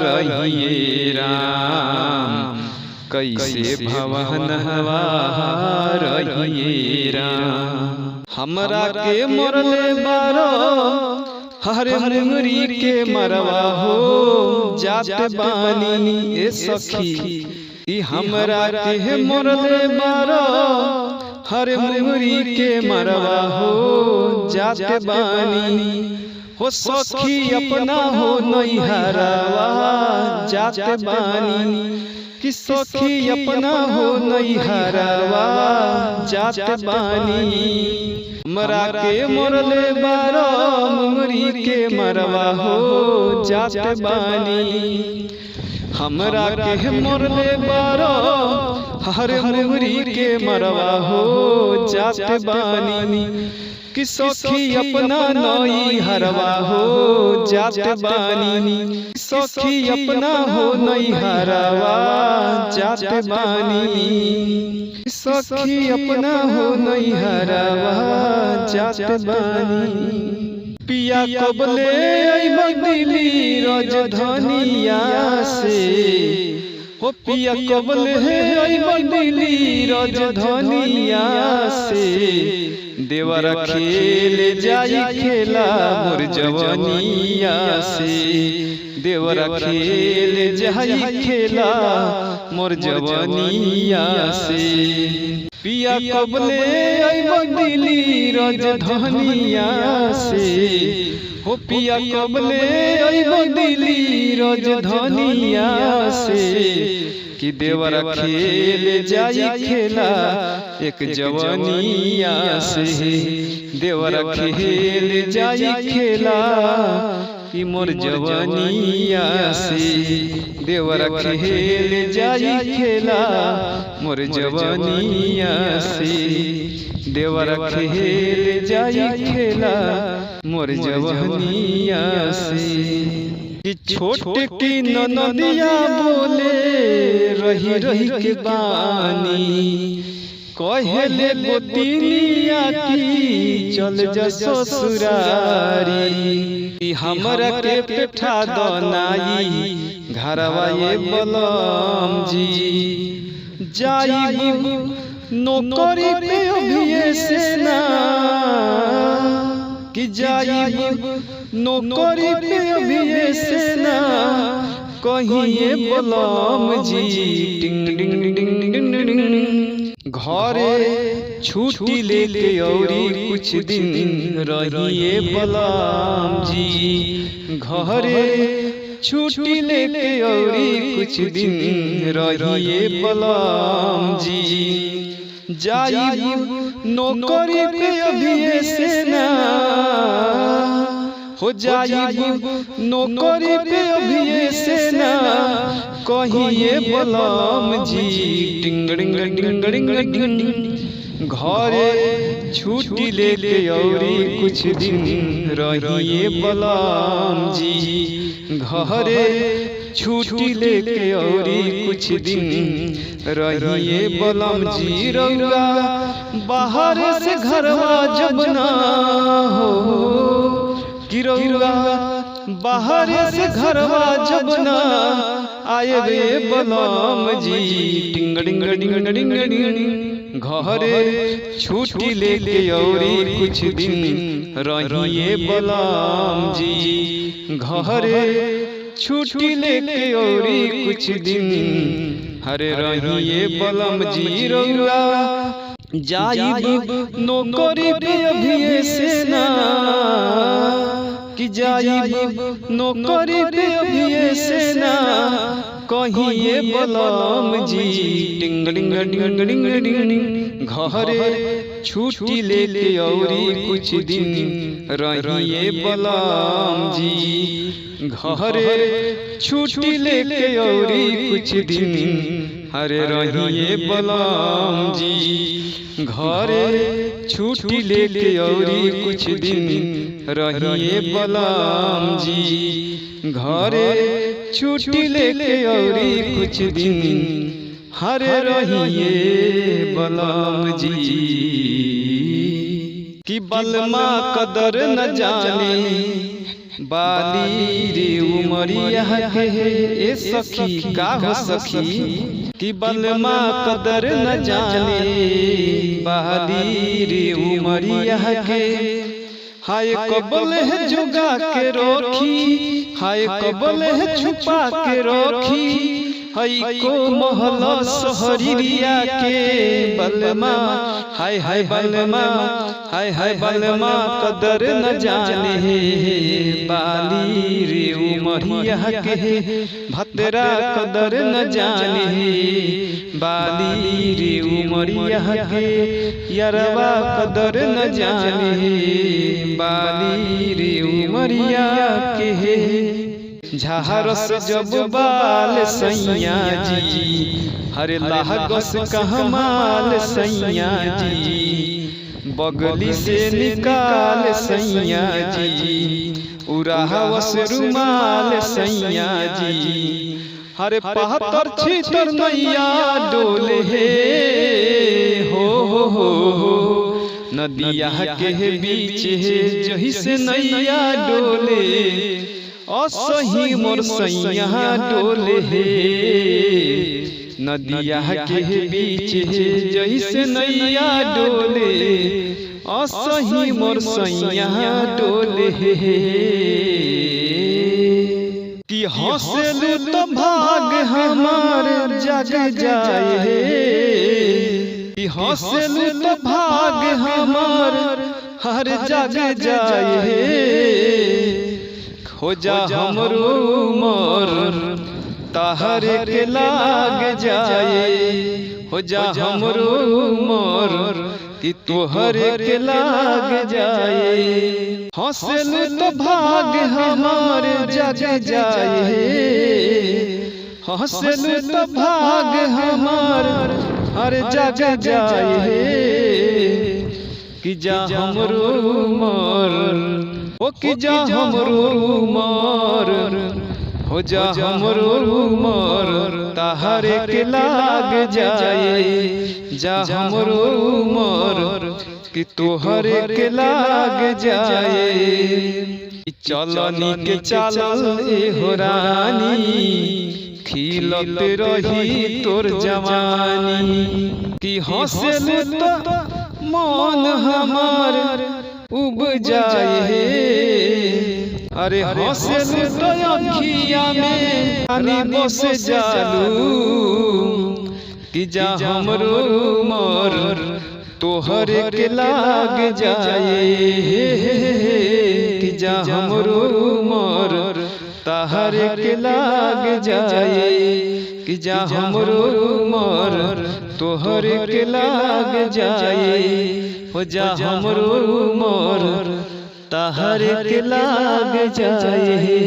[SPEAKER 1] रहिए राम कैसे भवनवा रहिए राम हमरा के मरले बारो हरे मुंगरी के मरवा हो जाते बानी ए सखी ई हमरा के मरले बारो हरे मुंगरी के मरवा हो जाते बानी हो सखी अपना हो नैहरवा जाते बानी कि सखी अपना हो नैहरवा जाते बानी मरा के मरले बारो मुंगरी के मरवा हो जाते बानी हमरा के मरले बारो हरे मुंगरी के मरवा हो जाते बानी कि सखी अपना नैहरवा हो जाते बानी सखी अपना हो नैहरवा जाते बानी सखी अपना हो नैहरवा जाते बानी पिया कबले अइबा दिल्ली राजधानिया से हो पिया कबले अइबा दिल्ली राजधानिया से देवर खेल जाई खेला मोर जवानिया से देवर खेल जाई खेला मोर जवानिया से पिया कबले अइबा दिल्ली राजधानिया से हो पिया कबले अइबा दिल्ली राजधानिया से कि देवर खेल जाई खेला एक जवानिया से देवर खेल जाई खेला कि मोर जवानिया से देवर खेल जाई खेला मोर जवानिया से देवर खेल जाई खेला मोर जवानिया से कि छोट की ननदिया बोले रही रही के बानी कहले गोतिनिया की चल जा ससुरारी हमरा के पेठा दनाई घरवा ये बलम जी जाई नौकरी पे अभी से ना कि जाई नौकरी पे अभी से ना कहिए बलम जी डिंग डिंग डिंग डिंग डिंग घरे छुट्टी लेके औरी कुछ दिन रहिए बलम जी घरे छुट्टी लेके औरी कुछ दिन रहिए बलम जी जाई नौकरी पे अभी से ना हो जाई नौकरी पे अभी से ना कहिए बलम जी डिंग डिंग डिंग डिंग डिंग घरे छुट्टी लेके औरी कुछ दिन रहिए बलम जी घरे छुट्टी लेके औरी कुछ दिन रहिए बलम जी रउआ बाहर से घरवा जब ना हो कि रउआ बाहर से घरवा जब ना आए वे बलम जी डिंग डिंग डिंग डिंग डिंग घरे छुट्टी लेके औरी कुछ दिन रहिए बलम जी घरे छुट्टी लेके औरी कुछ दिन हरे रहिए बलम जी रउआ जाइब नौकरी पे अभी से ना कि जाइब नौकरी पे अभी से ना कहिए बलम जी टिंग डिंग डिंग डिंग डिंग घरे छुट्टी लेके औरी कुछ दिन रहिए बलम जी घरे छुट्टी लेके औरी कुछ दिन अरे रहिए बलम जी घरे छुट्टी लेके औरी कुछ दिन रहिए बलम जी घरे छुट्टी लेके औरी कुछ दिन हरे रहिए बलम जी कि बलमा कदर न जाने बाली रे उमरिया के ए सखी का हो सखी कि बलमा कदर न जाने बाली रे उमरिया के हाय कबल है जुगा के रोखी हाय कबल है छुपा के रोखी हाय को महला सहरिया के बलमा हाय हाय बलमा हाय हाय बलमा कदर न जाने बाली रे उमरिया के भतरा कदर न जाने बाली रे उमरिया के यरवा कदर न जाने बाली रे उमरिया के झारस जब बाल सैया जी हरे लागस कहमाल सैया जी बगली से निकाल सैया जी उरावस रुमाल सैया जी हरे पहतर छितर नैया डोले हे हो नदिया के बीच है जही से नैया डोले असही मोर सैया डोले हे नदिया के बीच है जही से नैया डोले असही मोर सैया डोले हे कि हंसलू तो भाग हमार जग जाए कि हंसलू तो भाग हमार हर जग जाए खोजा हमरो मोर ताहर के लाग जाए हो जा हमरो मोर कि तोहर के लाग जाए हंसलू तो भाग हमार जग जाए हंसलू तो भाग हमार हर जग जाए कि जा हमरो मोर ओ कि जा हमरो मोर हो जा हमरो मोर ताहर के लाग जाए जा हमरो मोर कि तोहर के लाग जाए चलनी के चाल हो रानी खिलत रही तोर जवानी कि हंसलू तो मन हमार उब जाए अरे हंसलू तो अखिया में पानी बस जालू कि जा हमरो मोर तोहर के लाग जाए कि जा हमरो मोर ताहर के लाग जाए कि जा हमरो मोर तोहर के लाग जाए हो जा हमरो मोर ताहर के लाग जाए।